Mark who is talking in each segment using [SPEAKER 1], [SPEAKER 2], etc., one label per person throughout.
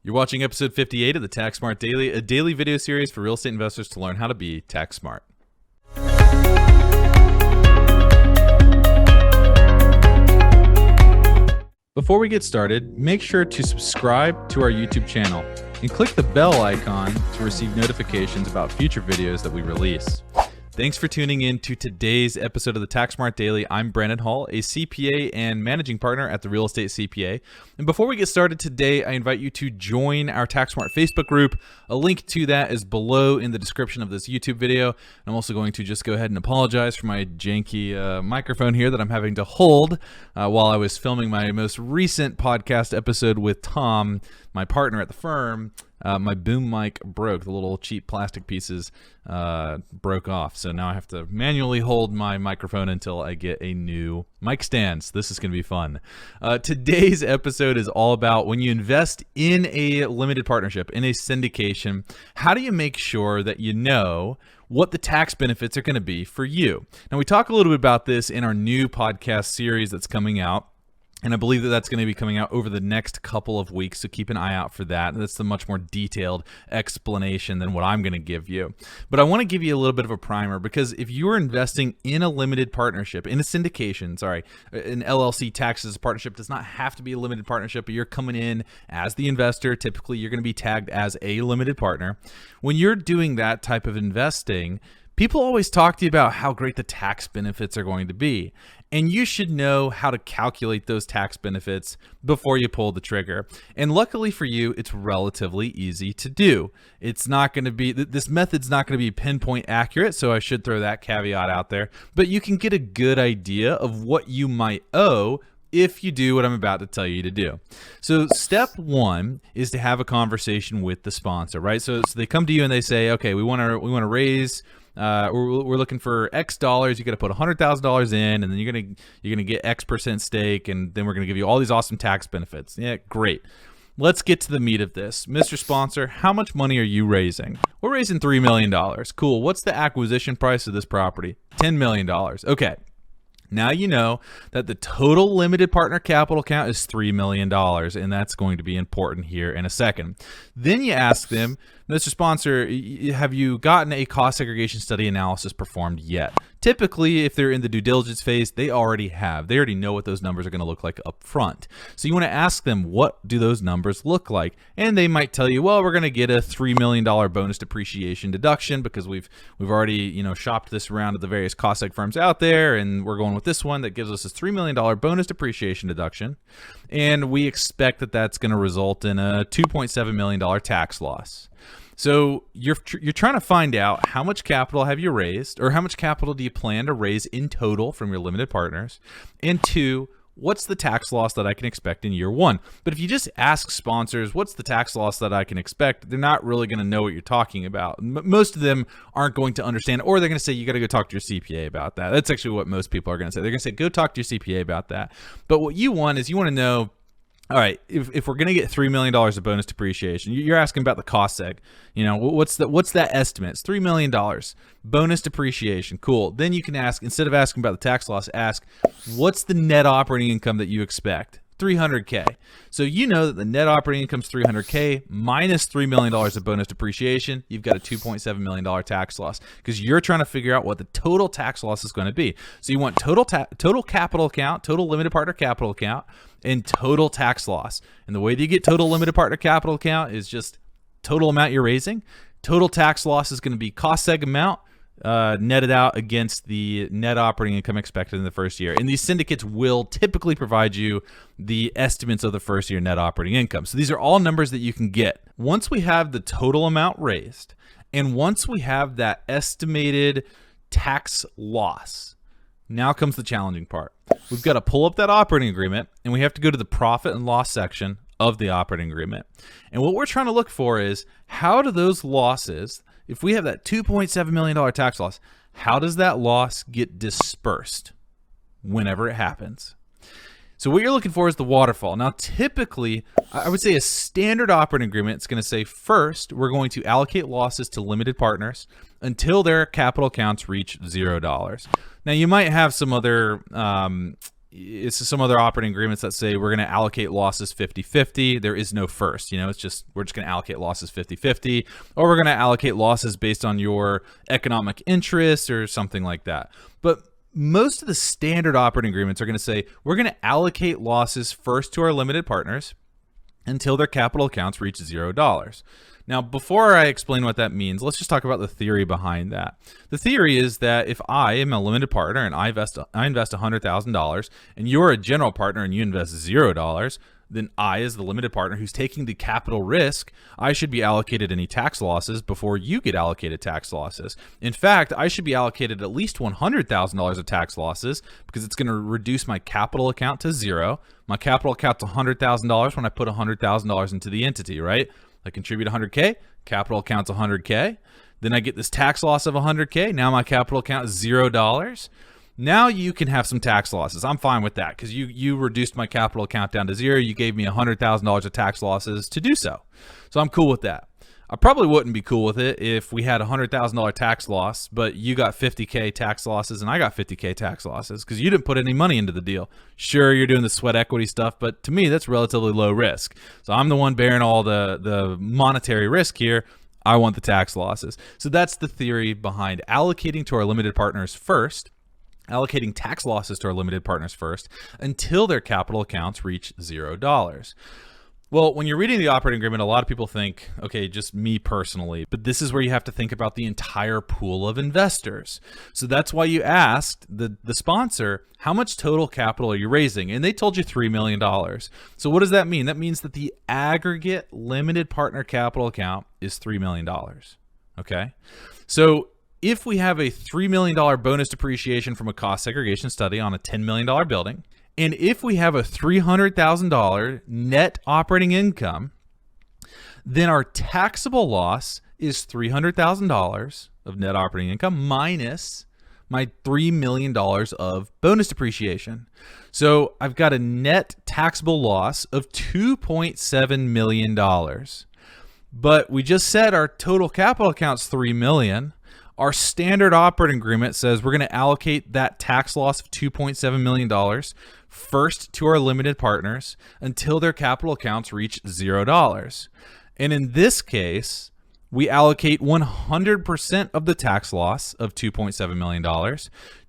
[SPEAKER 1] You're watching episode 58 of the Tax Smart Daily, a daily video series for real estate investors to learn how to be tax smart. Before we get started, make sure to subscribe to our YouTube channel and click the bell icon to receive notifications about future videos that we release. Thanks for tuning in to today's episode of the Tax Smart Daily. I'm Brandon Hall, a CPA and managing partner at the Real Estate CPA. And before we get started today, I invite you to join our Tax Smart Facebook group. A link to that is below in the description of this YouTube video. I'm also going to just go ahead and apologize for my janky microphone here that I'm having to hold while I was filming my most recent podcast episode with Tom, my partner at the firm. My boom mic broke. The little cheap plastic pieces broke off. So now I have to manually hold my microphone until I get a new mic stand. So this is going to be fun. Today's episode is all about when you invest in a limited partnership, in a syndication, how do you make sure that you know what the tax benefits are going to be for you? Now, we talk a little bit about this in our new podcast series that's coming out. And I believe that that's going to be coming out over the next couple of weeks, so keep an eye out for that. That's the much more detailed explanation than what I'm going to give you. But I want to give you a little bit of a primer, because if you're investing in a limited partnership, in a syndication, an LLC taxed as a partnership, does not have to be a limited partnership, but you're coming in as the investor. Typically, you're going to be tagged as a limited partner. When you're doing that type of investing, people always talk to you about how great the tax benefits are going to be. And you should know how to calculate those tax benefits before you pull the trigger. And luckily for you, it's relatively easy to do. It's not going to be, this method's not going to be pinpoint accurate, so I should throw that caveat out there. But you can get a good idea of what you might owe if you do what I'm about to tell you to do. So step one is to have a conversation with the sponsor, right? So they come to you and they say, okay, we want to raise, we're looking for X dollars. You got to put $100,000 in, and then you're gonna get X% stake, and then we're gonna give you all these awesome tax benefits. Yeah, great. Let's get to the meat of this, Mr. Sponsor. How much money are you raising? We're raising $3 million. Cool. What's the acquisition price of this property? $10 million. Okay. Now you know that the total limited partner capital count is $3 million, and that's going to be important here in a second. Then you ask them, Mr. Sponsor, have you gotten a cost segregation study analysis performed yet? Typically, if they're in the due diligence phase, they already have. They already know what those numbers are going to look like up front. So you want to ask them, what do those numbers look like? And they might tell you, well, we're going to get a $3 million bonus depreciation deduction because we've already shopped this around at the various cost seg firms out there, and we're going with this one that gives us a $3 million bonus depreciation deduction. And we expect that that's going to result in a $2.7 million tax loss. So you're trying to find out how much capital have you raised, or how much capital do you plan to raise in total from your limited partners, and two, what's the tax loss that I can expect in year one? But if you just ask sponsors, what's the tax loss that I can expect, they're not really going to know what you're talking about. Most of them aren't going to understand, or they're going to say, you got to go talk to your CPA about that. That's actually what most people are going to say. They're going to say, go talk to your CPA about that. But what you want is, you want to know, all right, if we're going to get $3 million of bonus depreciation, you're asking about the cost seg. What's that estimate? It's $3 million. Bonus depreciation. Cool. Then you can ask, instead of asking about the tax loss, ask, what's the net operating income that you expect? $300K. So you know that the net operating income is $300K minus $3 million of bonus depreciation. You've got a $2.7 million tax loss, because you're trying to figure out what the total tax loss is going to be. So you want total capital account, total limited partner capital account, and total tax loss. And the way that you get total limited partner capital account is just total amount you're raising. Total tax loss is going to be cost seg amount netted out against the net operating income expected in the first year. And these syndicates will typically provide you the estimates of the first year net operating income. So these are all numbers that you can get. Once we have the total amount raised, and once we have that estimated tax loss, now comes the challenging part. We've got to pull up that operating agreement, and we have to go to the profit and loss section of the operating agreement. And what we're trying to look for is, how do those losses, if we have that $2.7 million tax loss, how does that loss get dispersed whenever it happens? So what you're looking for is the waterfall. Now, typically, I would say a standard operating agreement is going to say, first, we're going to allocate losses to limited partners until their capital accounts reach $0. Now, you might have some other it's some other operating agreements that say we're going to allocate losses 50-50. There is no first, it's just, we're just going to allocate losses 50-50, or we're going to allocate losses based on your economic interest or something like that. But most of the standard operating agreements are going to say we're going to allocate losses first to our limited partners until their capital accounts reach $0. Now, before I explain what that means, let's just talk about the theory behind that. The theory is that if I am a limited partner and I invest $100,000 and you're a general partner and you invest $0, then I, as the limited partner who's taking the capital risk, I should be allocated any tax losses before you get allocated tax losses. In fact, I should be allocated at least $100,000 of tax losses because it's going to reduce my capital account to $0. My capital account's $100,000 when I put $100,000 into the entity, right? I contribute $100K, capital account's $100K. Then I get this tax loss of $100K. Now my capital account is $0. Now you can have some tax losses. I'm fine with that because you reduced my capital account down to $0. You gave me $100,000 of tax losses to do so. So I'm cool with that. I probably wouldn't be cool with it if we had a $100,000 tax loss, but you got $50K tax losses and I got $50K tax losses because you didn't put any money into the deal. Sure, you're doing the sweat equity stuff, but to me, that's relatively low risk. So I'm the one bearing all the monetary risk here. I want the tax losses. So that's the theory behind allocating to our limited partners first, allocating tax losses to our limited partners first until their capital accounts reach $0. Well, when you're reading the operating agreement, a lot of people think, okay, just me personally, but this is where you have to think about the entire pool of investors. So that's why you asked the sponsor, how much total capital are you raising? And they told you $3 million. So what does that mean? That means that the aggregate limited partner capital account is $3 million. Okay. So if we have a $3 million bonus depreciation from a cost segregation study on a $10 million building, and if we have a $300,000 net operating income, then our taxable loss is $300,000 of net operating income minus my $3 million of bonus depreciation. So I've got a net taxable loss of $2.7 million. But we just said our total capital account's $3 million. Our standard operating agreement says we're going to allocate that tax loss of $2.7 million first to our limited partners until their capital accounts reach $0. And in this case, we allocate 100% of the tax loss of $2.7 million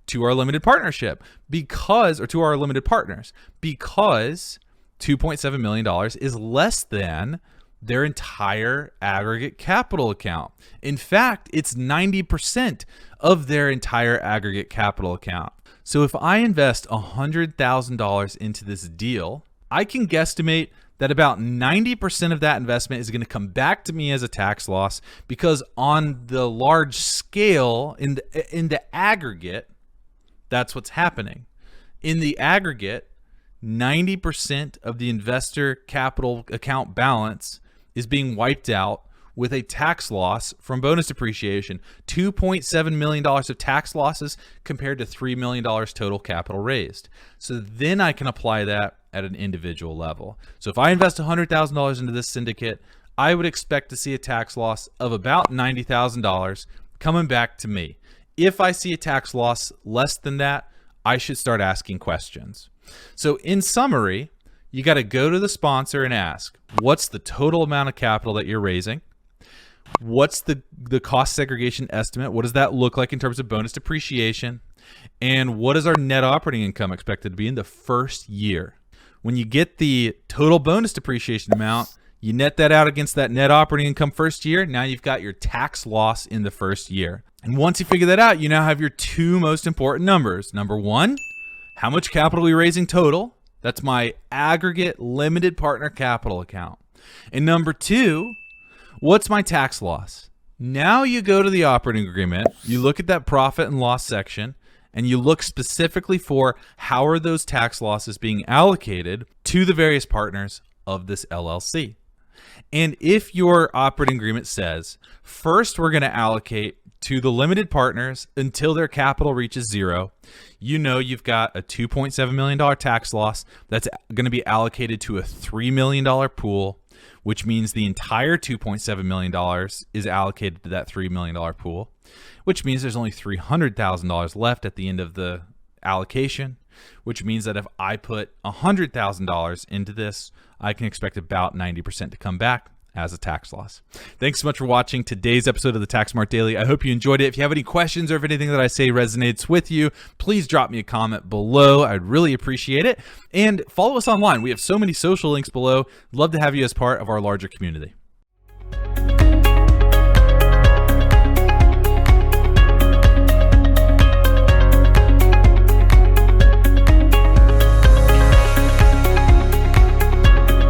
[SPEAKER 1] to our limited partnership or to our limited partners because $2.7 million is less than their entire aggregate capital account. In fact, it's 90% of their entire aggregate capital account. So if I invest $100,000 into this deal, I can guesstimate that about 90% of that investment is going to come back to me as a tax loss because on the large scale, in the aggregate, that's what's happening. In the aggregate, 90% of the investor capital account balance is being wiped out with a tax loss from bonus depreciation. $2.7 million of tax losses compared to $3 million total capital raised. So then I can apply that at an individual level. So if I invest $100,000 into this syndicate, I would expect to see a tax loss of about $90,000 coming back to me. If I see a tax loss less than that, I should start asking questions. So in summary, you got to go to the sponsor and ask, what's the total amount of capital that you're raising? What's the cost segregation estimate? What does that look like in terms of bonus depreciation? And what is our net operating income expected to be in the first year? When you get the total bonus depreciation amount, you net that out against that net operating income first year. Now you've got your tax loss in the first year. And once you figure that out, you now have your two most important numbers. Number one, how much capital are we raising total? That's my aggregate limited partner capital account. And number two, what's my tax loss? Now you go to the operating agreement, you look at that profit and loss section, and you look specifically for how are those tax losses being allocated to the various partners of this LLC. And if your operating agreement says, first we're going to allocate to the limited partners until their capital reaches $0, you know you've got a $2.7 million tax loss that's going to be allocated to a $3 million pool, which means the entire $2.7 million is allocated to that $3 million pool, which means there's only $300,000 left at the end of the allocation. which means that if I put $100,000 into this, I can expect about 90% to come back as a tax loss. Thanks so much for watching today's episode of the Tax Smart Daily. I hope you enjoyed it. If you have any questions or if anything that I say resonates with you, please drop me a comment below. I'd really appreciate it. And follow us online. We have so many social links below. Love to have you as part of our larger community.